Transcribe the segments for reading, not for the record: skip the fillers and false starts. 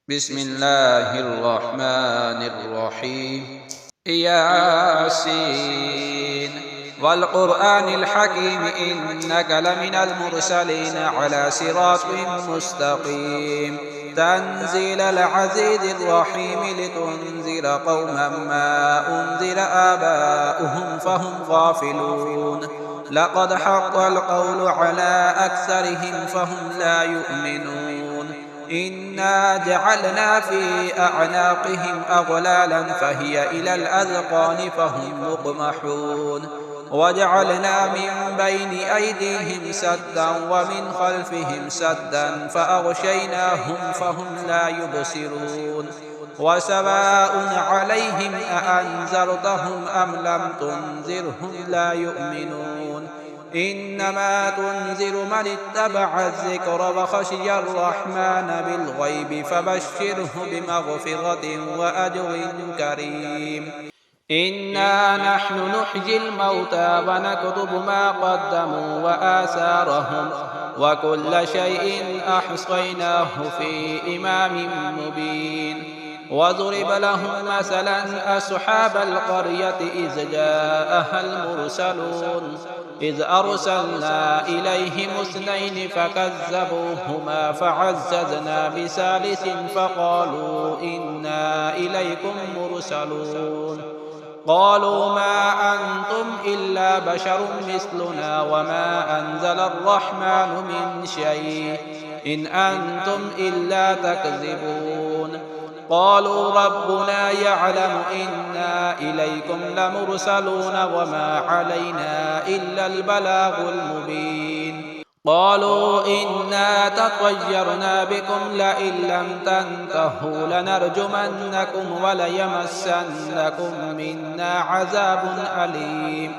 بسم الله الرحمن الرحيم. ياسين والقرآن الحكيم إنك لمن المرسلين على صراط مستقيم تنزيل العزيز الرحيم لتنذر قوما ما أنذر آباؤهم فهم غافلون. لقد حق القول على أكثرهم فهم لا يؤمنون. إنا جعلنا في أعناقهم أغلالا فهي إلى الأذقان فهم مقمحون. وجعلنا من بين أيديهم سدا ومن خلفهم سدا فأغشيناهم فهم لا يبصرون. وسواء عليهم أأنذرتهم أم لم تنذرهم لا يؤمنون. إنما تنذر من اتبع الذكر وخشي الرحمن بالغيب فبشره بمغفرة وأجر كريم. إنا نحن نحيي الموتى ونكتب ما قدموا وآثارهم وكل شيء أحصيناه في إمام مبين. واضرب لهم مثلا أصحاب القرية إذ جاءها المرسلون إذ أرسلنا إليهم اثنين فكذبوهما فعززنا بثالث فقالوا إنا إليكم مرسلون. قالوا ما أنتم إلا بشر مثلنا وما أنزل الرحمن من شيء إن أنتم إلا تكذبون. قالوا ربنا يعلم إنا إليكم لمرسلون وما علينا إلا البلاغ المبين. قالوا إنا تطيرنا بكم لئن لم تنتهوا لنرجمنكم وليمسنكم منا عذاب أليم.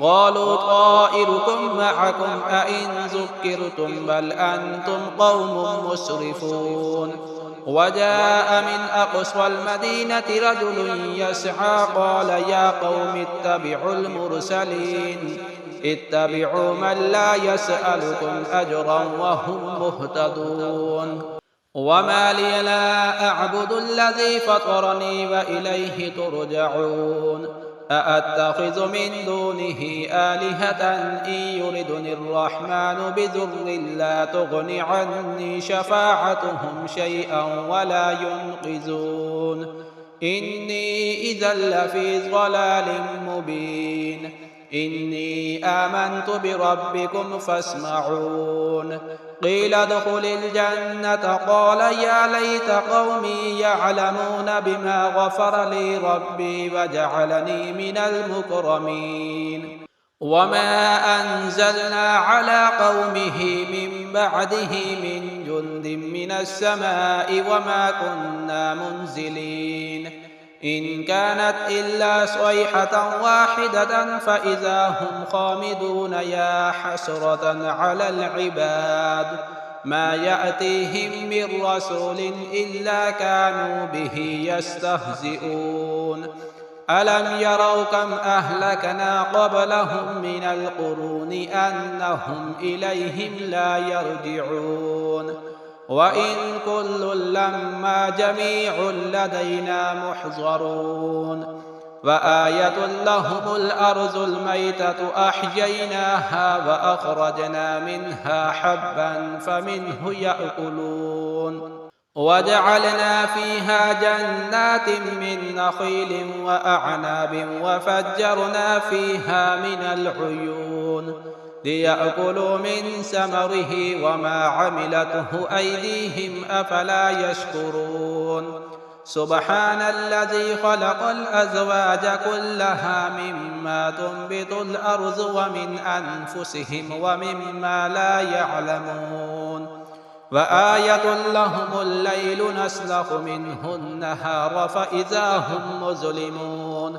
قالوا طائركم معكم أئن ذكرتم بل أنتم قوم مسرفون. وجاء من أقصى المدينة رجل يسعى قال يا قوم اتبعوا المرسلين اتبعوا من لا يسألكم أجرا وهم مهتدون. وما لي لا أعبد الذي فطرني وإليه ترجعون. أأتخذ من دونه آلهة إن يردني الرحمن بضر لا تغن عني شفاعتهم شيئا ولا ينقذون. إني إذا لفي ضلال مبين. إني آمنت بربكم فاسمعون. قيل ادخل الجنة قال يا ليت قومي يعلمون بما غفر لي ربي وجعلني من المكرمين. وما أنزلنا على قومه من بعده من جند من السماء وما كنا منزلين. إن كانت إلا صيحة واحدة فإذا هم خامدون يا حسرة على العباد ما يأتيهم من رسول إلا كانوا به يستهزئون. ألم يروا كم أهلكنا قبلهم من القرون أنهم إليهم لا يرجعون. وإن كل لما جميع لدينا محضرون. وآية لهم الأرض الميتة أحييناها وأخرجنا منها حبا فمنه يأكلون. وجعلنا فيها جنات من نخيل وأعناب وفجرنا فيها من العيون ليأكلوا من ثمره وما عملته أيديهم أفلا يشكرون. سبحان الذي خلق الأزواج كلها مما تنبت الأرض ومن أنفسهم ومما لا يعلمون. وآية لهم الليل نسلخ منه النهار فإذا هم مظلمون.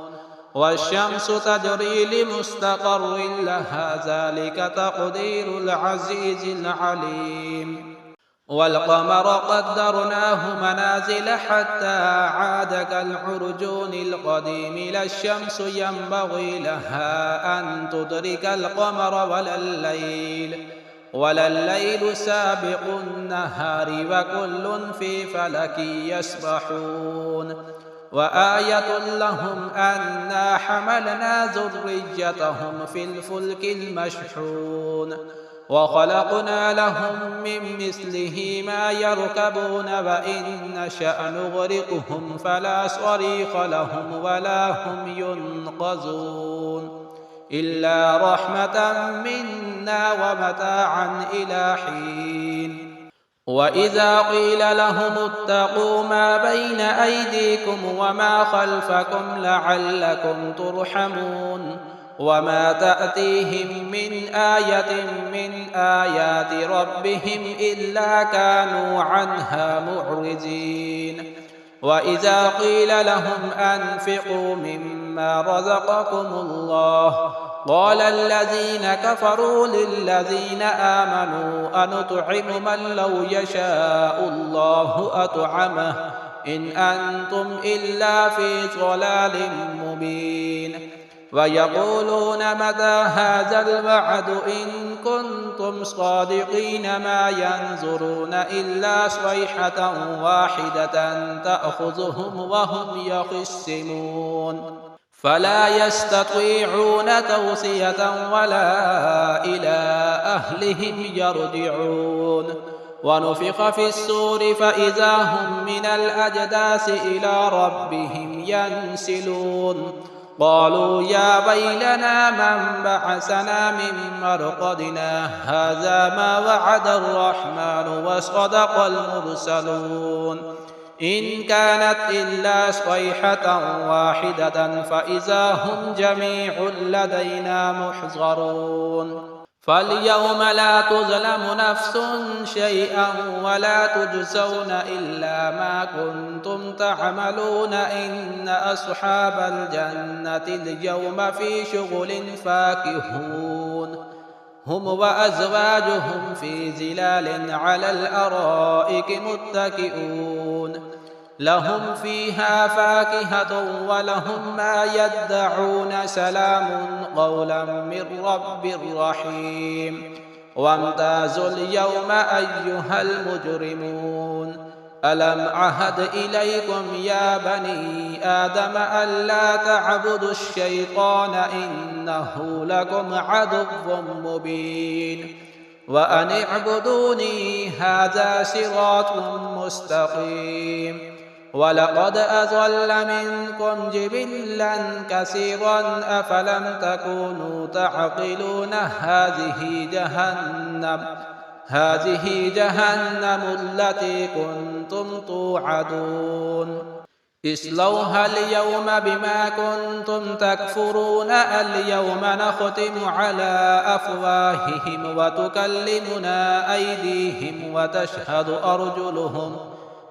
والشمس تجري لمستقر لها ذلك تقدير العزيز العليم. والقمر قدرناه منازل حتى عاد كالعرجون القديم لا الشمس ينبغي لها أن تدرك القمر ولا الليل ولا الليل سابق النهار وكل في فلك يسبحون وآية لهم أنا حملنا ذريتهم في الفلك المشحون وخلقنا لهم من مثله ما يركبون وإن نشأ نغرقهم فلا صريخ لهم ولا هم ينقذون إلا رحمة منا ومتاعا إلى حين وإذا قيل لهم اتقوا ما بين أيديكم وما خلفكم لعلكم ترحمون وما تأتيهم من آية من آيات ربهم إلا كانوا عنها معرضين وإذا قيل لهم أنفقوا مما رزقكم الله قال الذين كفروا للذين آمنوا أنطعم من لو يشاء الله أطعمه إن أنتم إلا في ضلال مبين ويقولون متى هذا الوعد إن كنتم صادقين ما ينظرون إلا صيحة واحدة تأخذهم وهم يخصمون فلا يستطيعون توصية ولا إلى أهلهم يرجعون ونفخ في الصور فإذا هم من الأجداث إلى ربهم ينسلون قالوا يا ويلنا من بعثنا من مرقدنا هذا ما وعد الرحمن وصدق المرسلون إن كانت إلا صيحة واحدة فإذا هم جميع لدينا محضرون فاليوم لا تظلم نفس شيئا ولا تجزون إلا ما كنتم تعملون إن أصحاب الجنة اليوم في شغل فاكهون هم وأزواجهم في ظلال على الأرائك متكئون لهم فيها فاكهة ولهم ما يدعون سلام قولا من رب رحيم وامتازوا اليوم أيها المجرمون ألم عهد إليكم يا بني آدم ألا تعبدوا الشيطان إنه لكم عدو مبين وأن اعبدوني هذا صراط مستقيم ولقد أضل منكم جبلا كثيرا أفلم تكونوا تعقلون هذه جهنم التي كنتم توعدون اصلوها اليوم بما كنتم تكفرون اليوم نختم على أفواههم وتكلمنا أيديهم وتشهد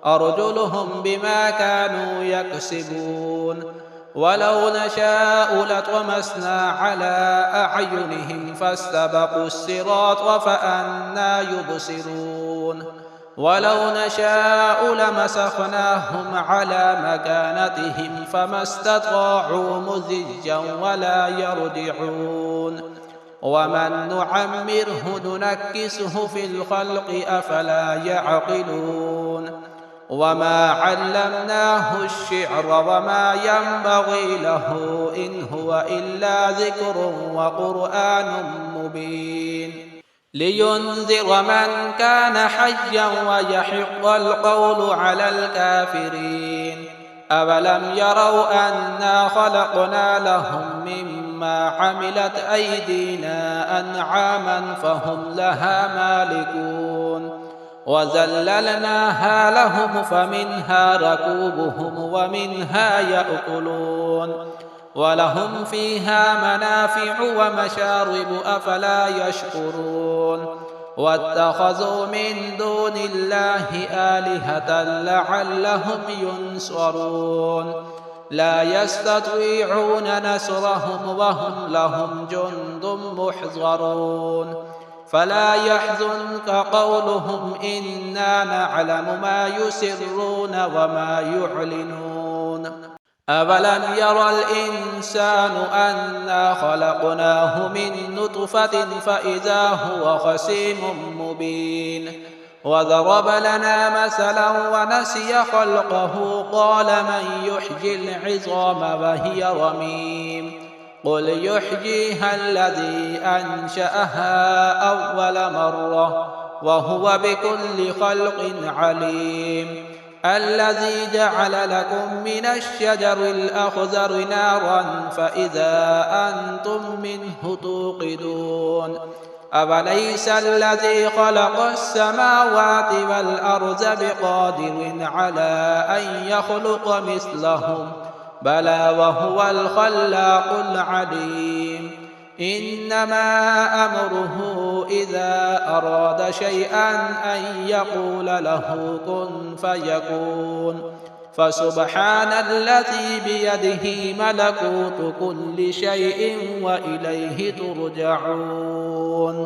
أرجلهم بما كانوا يكسبون ولو نشاء لطمسنا على أعينهم فاستبقوا الصراط فأنى يبصرون ولو نشاء لمسخناهم على مكانتهم فما استطاعوا مضجا ولا يرجعون ومن نعمره ننكسه في الخلق أفلا يعقلون وما علمناه الشعر وما ينبغي له إن هو إلا ذكر وقرآن مبين لينذر من كان حيا ويحق القول على الكافرين أولم يروا أنا خلقنا لهم مما عملت أيدينا أنعاما فهم لها مالكون وذللناها لهم فمنها ركوبهم ومنها يأكلون ولهم فيها منافع ومشارب أفلا يشكرون واتخذوا من دون الله آلهة لعلهم ينصرون لا يستطيعون نصرهم وهم لهم جند محضرون فلا يحزنك قولهم إنا نعلم ما يسرون وما يعلنون أَوَلَمْ يَرَ الْإِنسَانُ أَنَّا خَلَقْنَاهُ مِن نُّطْفَةٍ فَإِذَا هُوَ خَصِيمٌ مُّبِينٌ وَضَرَبَ لَنَا مَثَلًا وَنَسِيَ خَلْقَهُ قَالَ مَن يُحْيِي الْعِظَامَ وَهِيَ رَمِيمٌ قُلْ يُحْيِيهَا الَّذِي أَنشَأَهَا أَوَّلَ مَرَّةٍ وَهُوَ بِكُلِّ خَلْقٍ عَلِيمٌ الَّذِي جَعَلَ لَكُم مِّنَ الشَّجَرِ الْأَخْضَرِ نَارًا فَإِذَا أَنتُم مِّنْهُ تُوقِدُونَ أَوَلَيْسَ الَّذِي خَلَقَ السَّمَاوَاتِ وَالْأَرْضَ بِقَادِرٍ عَلَىٰ أَن يَخْلُقَ مِثْلَهُم بَلَىٰ وَهُوَ الْخَلَّاقُ الْعَلِيمُ إِنَّمَا أَمْرُهُ إِذَا أَرَادَ شَيْئًا أَن يَقُولَ لَهُ كُن فَيَكُونُ فَسُبْحَانَ الَّذِي بِيَدِهِ مَلَكُوتُ كُلِّ شَيْءٍ وَإِلَيْهِ تُرْجَعُونَ